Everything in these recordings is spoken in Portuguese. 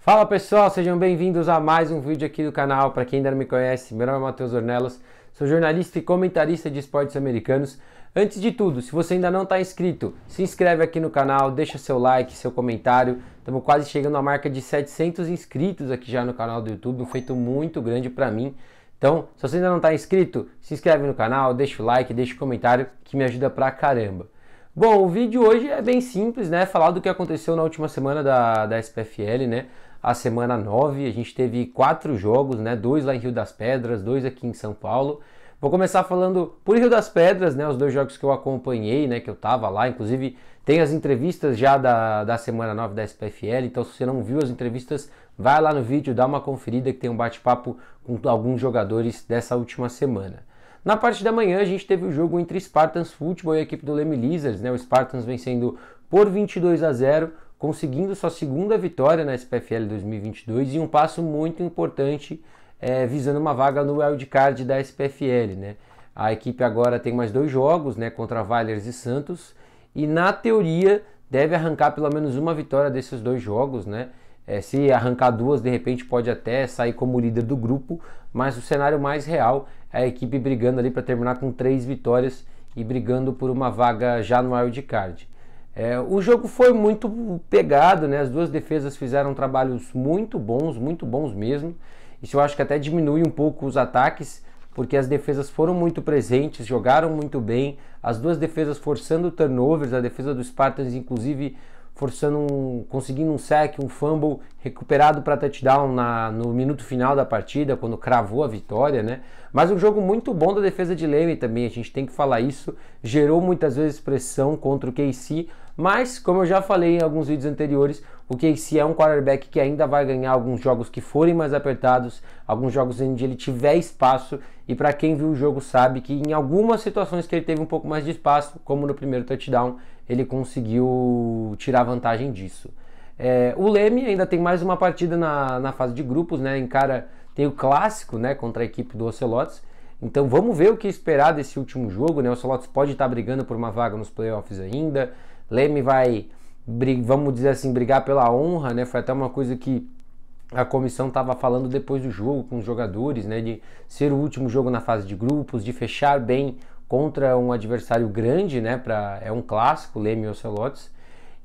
Fala pessoal, sejam bem-vindos a mais um vídeo aqui do canal. Para quem ainda não me conhece, meu nome é Matheus Ornelas, sou jornalista e comentarista de esportes americanos. Antes de tudo, se você ainda não está inscrito, se inscreve aqui no canal, deixa seu like, seu comentário. Estamos quase chegando à marca de 700 inscritos aqui já no canal do YouTube, um feito muito grande para mim. Então, se você ainda não está inscrito, se inscreve no canal, deixa o like, deixa o comentário que me ajuda pra caramba. Bom, o vídeo hoje é bem simples, né? Falar do que aconteceu na última semana da SPFL, né? A semana 9, a gente teve 4 jogos, né? 2 lá em Rio das Pedras, 2 aqui em São Paulo. Vou começar falando por Rio das Pedras, né? Os 2 jogos que eu acompanhei, né? Que eu tava lá, inclusive tem as entrevistas já da semana 9 da SPFL, então se você não viu as entrevistas, vai lá no vídeo, dá uma conferida que tem um bate-papo com alguns jogadores dessa última semana. Na parte da manhã a gente teve o jogo entre Spartans Futebol e a equipe do Leme Lizards, né? O Spartans vencendo por 22-0, conseguindo sua segunda vitória na SPFL 2022 e um passo muito importante visando uma vaga no wildcard da SPFL, né? A equipe agora tem mais 2 jogos, né? Contra Vailers e Santos e na teoria deve arrancar pelo menos uma vitória desses 2 jogos, né? Se arrancar 2, de repente pode até sair como líder do grupo, mas o cenário mais real é a equipe brigando ali para terminar com 3 vitórias e brigando por uma vaga já no wildcard. O jogo foi muito pegado, né? As 2 defesas fizeram trabalhos muito bons mesmo. Isso eu acho que até diminui um pouco os ataques, porque as defesas foram muito presentes, jogaram muito bem. As 2 defesas forçando turnovers, a defesa do Spartans inclusive conseguindo um sack, um fumble recuperado para touchdown no minuto final da partida, quando cravou a vitória, né? Mas um jogo muito bom da defesa de Leme também, a gente tem que falar isso, gerou muitas vezes pressão contra o KC, mas como eu já falei em alguns vídeos anteriores, o KC é um quarterback que ainda vai ganhar alguns jogos que forem mais apertados, alguns jogos onde ele tiver espaço, e para quem viu o jogo sabe que em algumas situações que ele teve um pouco mais de espaço, como no primeiro touchdown, ele conseguiu tirar vantagem disso. O Leme ainda tem mais uma partida na fase de grupos, né? Tem o clássico, né, contra a equipe do Ocelotes. Então vamos ver o que esperar desse último jogo, né? O Ocelotes pode estar brigando por uma vaga nos playoffs ainda. Leme vai, vamos dizer assim, brigar pela honra, né? Foi até uma coisa que a comissão estava falando depois do jogo com os jogadores, né? De ser o último jogo na fase de grupos, de fechar bem contra um adversário grande, né? É um clássico, Leme e Ocelotes.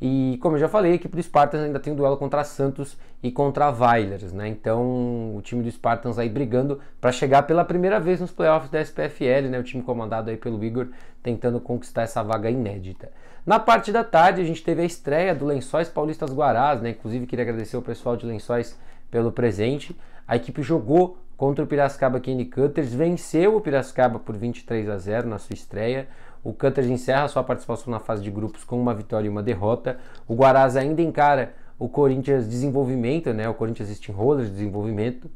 E como eu já falei, a equipe do Spartans ainda tem um duelo contra Santos e contra Vailers, né? Então o time do Spartans aí brigando para chegar pela primeira vez nos playoffs da SPFL, né? O time comandado aí pelo Igor tentando conquistar essa vaga inédita. Na parte da tarde a gente teve a estreia do Lençóis Paulistas Guarás, né? Inclusive queria agradecer ao pessoal de Lençóis pelo presente. A equipe jogou contra o Piracicaba Candy Cutters, venceu o Piracicaba por 23-0 na sua estreia. O Cutters encerra sua participação na fase de grupos com uma vitória e uma derrota. O Guarás ainda encara o Corinthians Desenvolvimento, né? O Corinthians Steamrollers Desenvolvimento,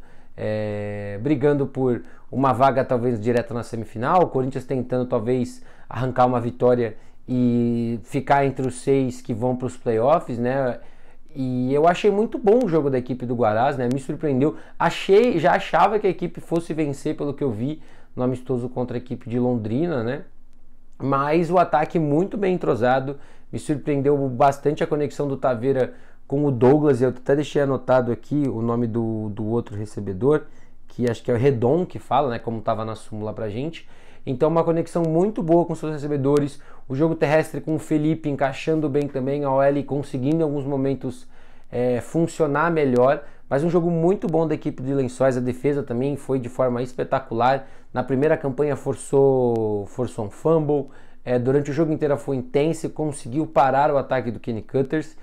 brigando por uma vaga talvez direta na semifinal. O Corinthians tentando talvez arrancar uma vitória e ficar entre os 6 que vão para os playoffs, né? E eu achei muito bom o jogo da equipe do Guarás, né? Me surpreendeu. Já achava que a equipe fosse vencer pelo que eu vi no amistoso contra a equipe de Londrina, né? Mas o ataque muito bem entrosado. Me surpreendeu bastante a conexão do Taveira com o Douglas. Eu até deixei anotado aqui o nome do outro recebedor, que acho que é o Redon que fala, né? Como estava na súmula pra gente. Então uma conexão muito boa com seus recebedores, o jogo terrestre com o Felipe encaixando bem também, a OL conseguindo em alguns momentos funcionar melhor, mas um jogo muito bom da equipe de Lençóis. A defesa também foi de forma espetacular, na primeira campanha forçou um fumble, durante o jogo inteiro foi intenso e conseguiu parar o ataque do Candy Cutters,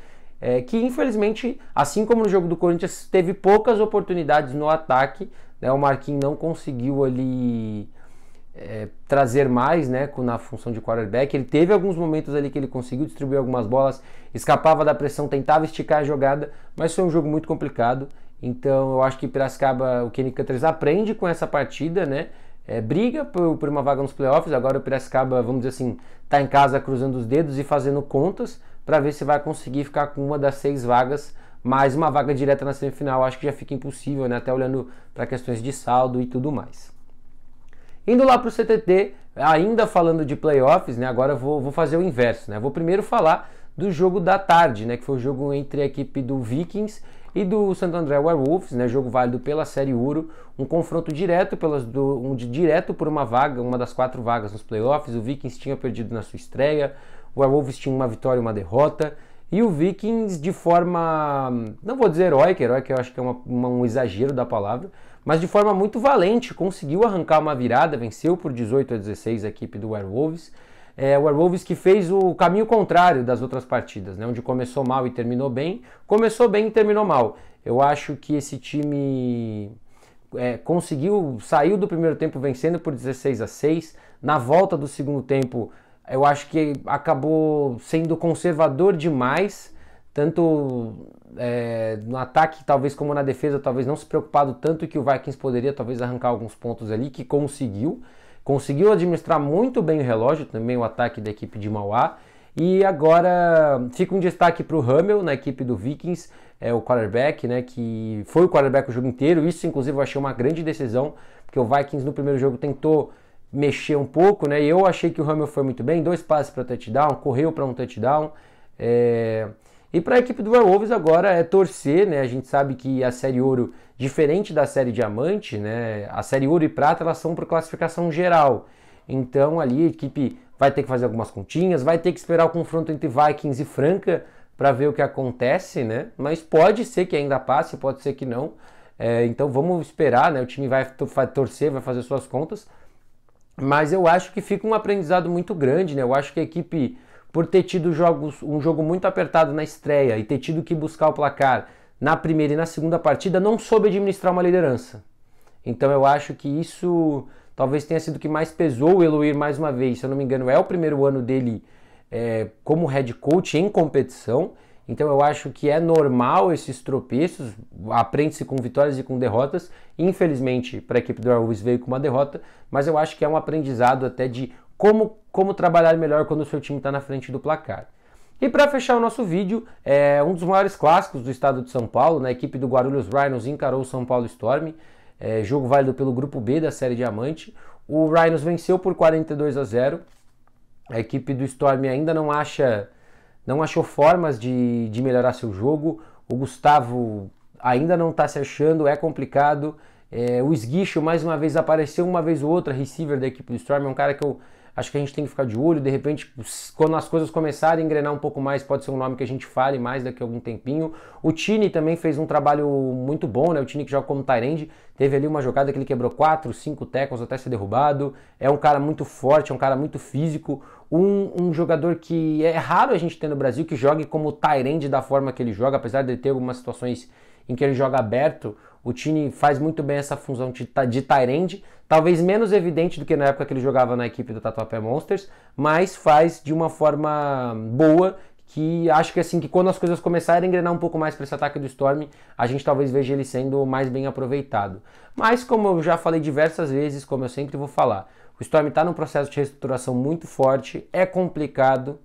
que infelizmente, assim como no jogo do Corinthians, teve poucas oportunidades no ataque, né? O Marquinhos não conseguiu ali trazer mais, né, na função de quarterback. Ele teve alguns momentos ali que ele conseguiu distribuir algumas bolas, escapava da pressão, tentava esticar a jogada, mas foi um jogo muito complicado. Então eu acho que Piracicaba, o Candy Cutters aprende com essa partida, né? Briga por uma vaga nos playoffs. Agora o Piracicaba, vamos dizer assim, está em casa cruzando os dedos e fazendo contas para ver se vai conseguir ficar com uma das 6 vagas, mais uma vaga direta na semifinal. Acho que já fica impossível, né? Até olhando para questões de saldo e tudo mais. Indo lá para o CTT, ainda falando de playoffs, né? Agora eu vou fazer o inverso, né? Vou primeiro falar do jogo da tarde, né? Que foi o jogo entre a equipe do Vikings e do Santo André Werewolves, né, jogo válido pela Série Ouro, um confronto direto, direto por uma vaga, uma das 4 vagas nos playoffs. O Vikings tinha perdido na sua estreia, o Werewolves tinha uma vitória e uma derrota, e o Vikings de forma, não vou dizer heróica eu acho que é um exagero da palavra, mas de forma muito valente, conseguiu arrancar uma virada, venceu por 18-16 a equipe do Werewolves. O Werewolves que fez o caminho contrário das outras partidas, né, onde começou mal e terminou bem, começou bem e terminou mal. Eu acho que esse time saiu do primeiro tempo vencendo por 16-6, na volta do segundo tempo eu acho que acabou sendo conservador demais, tanto no ataque talvez como na defesa, talvez não se preocupado tanto, que o Vikings poderia talvez arrancar alguns pontos ali, que conseguiu administrar muito bem o relógio, também o ataque da equipe de Mauá. E agora fica um destaque para o Hummel na equipe do Vikings, o quarterback, né, que foi o quarterback o jogo inteiro. Isso inclusive eu achei uma grande decisão, porque o Vikings no primeiro jogo tentou mexer um pouco, né, e eu achei que o Hummel foi muito bem, 2 passes para touchdown, correu para um touchdown. E para a equipe do Werewolves agora é torcer, né? A gente sabe que a Série Ouro, diferente da Série Diamante, né? A Série Ouro e Prata, elas são por classificação geral. Então ali a equipe vai ter que fazer algumas continhas, vai ter que esperar o confronto entre Vikings e Franca para ver o que acontece, né? Mas pode ser que ainda passe, pode ser que não. Então vamos esperar, né? O time vai torcer, vai fazer suas contas. Mas eu acho que fica um aprendizado muito grande, né? Eu acho que a equipe, por ter tido um jogo muito apertado na estreia e ter tido que buscar o placar na primeira e na segunda partida, não soube administrar uma liderança. Então eu acho que isso talvez tenha sido o que mais pesou o Eloir mais uma vez. Se eu não me engano, é o primeiro ano dele como head coach em competição. Então eu acho que é normal esses tropeços, aprende-se com vitórias e com derrotas. Infelizmente, para a equipe do Werewolves veio com uma derrota, mas eu acho que é um aprendizado até de como trabalhar melhor quando o seu time está na frente do placar. E para fechar o nosso vídeo, um dos maiores clássicos do estado de São Paulo, né? A equipe do Guarulhos Rhinos encarou o São Paulo Storm, jogo válido pelo grupo B da Série Diamante. O Rhinos venceu por 42-0. A equipe do Storm ainda não achou formas de melhorar seu jogo. O Gustavo ainda não está se achando, é complicado. O Esguicho mais uma vez apareceu, uma vez ou outra, receiver da equipe do Storm, é um cara que eu acho que a gente tem que ficar de olho. De repente, quando as coisas começarem a engrenar um pouco mais, pode ser um nome que a gente fale mais daqui a algum tempinho. O Tini também fez um trabalho muito bom, né? O Tini que joga como tight end, teve ali uma jogada que ele quebrou 4, 5 tackles até ser derrubado. É um cara muito forte, é um cara muito físico. Um jogador que é raro a gente ter no Brasil, que jogue como tight end da forma que ele joga, apesar de ter algumas situações em que ele joga aberto. O Tini faz muito bem essa função de tight end, talvez menos evidente do que na época que ele jogava na equipe do Tatuapé Monsters, mas faz de uma forma boa, que acho que assim, que quando as coisas começarem a engrenar um pouco mais para esse ataque do Storm, a gente talvez veja ele sendo mais bem aproveitado. Mas como eu já falei diversas vezes, como eu sempre vou falar, o Storm está num processo de reestruturação muito forte, é complicado,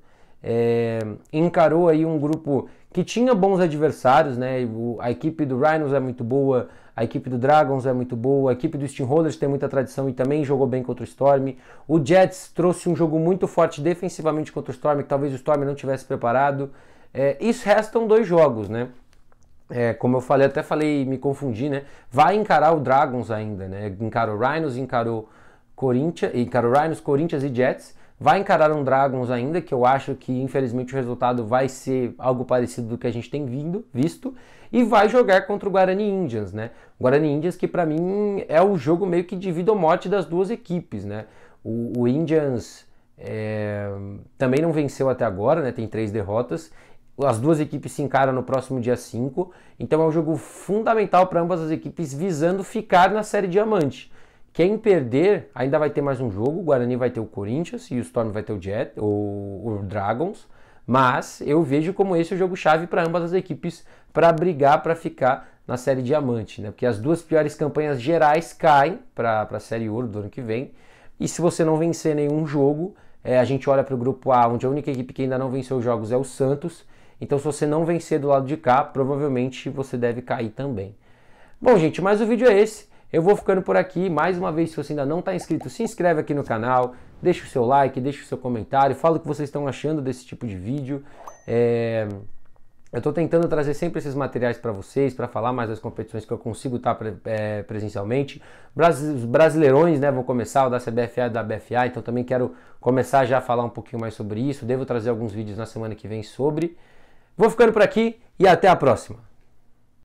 encarou aí um grupo que tinha bons adversários, né? A equipe do Rhinos é muito boa, a equipe do Dragons é muito boa, a equipe do Steamrollers tem muita tradição e também jogou bem contra o Storm. O Jets trouxe um jogo muito forte defensivamente contra o Storm, que talvez o Storm não tivesse preparado. Isso restam 2 jogos, né? Como eu falei, até falei, me confundi, né? Vai encarar o Dragons ainda, né? Encarou o Rhinos, encarou Rhinos, Corinthians e Jets. Vai encarar um Dragons ainda, que eu acho que infelizmente o resultado vai ser algo parecido do que a gente tem visto, e vai jogar contra o Guarani Indians, né? O Guarani Indians que para mim é o jogo meio que de vida ou morte das duas equipes, né? O Indians também não venceu até agora, né? Tem 3 derrotas. As duas equipes se encaram no próximo dia 5, então é um jogo fundamental para ambas as equipes visando ficar na Série Diamante. Quem perder ainda vai ter mais um jogo, o Guarani vai ter o Corinthians e o Storm vai ter o Dragons, mas eu vejo como esse o jogo-chave para ambas as equipes para brigar para ficar na Série Diamante, né? Porque as 2 piores campanhas gerais caem para a Série Ouro do ano que vem, e se você não vencer nenhum jogo, a gente olha para o grupo A, onde a única equipe que ainda não venceu os jogos é o Santos, então se você não vencer do lado de cá, provavelmente você deve cair também. Bom, gente, mas o vídeo é esse. Eu vou ficando por aqui. Mais uma vez, se você ainda não está inscrito, se inscreve aqui no canal, deixa o seu like, deixa o seu comentário, fala o que vocês estão achando desse tipo de vídeo. Eu estou tentando trazer sempre esses materiais para vocês, para falar mais das competições que eu consigo estar presencialmente. Os brasileirões, né, vão começar, o da CBFA e da BFA, então também quero começar já a falar um pouquinho mais sobre isso. Devo trazer alguns vídeos na semana que vem sobre. Vou ficando por aqui e até a próxima.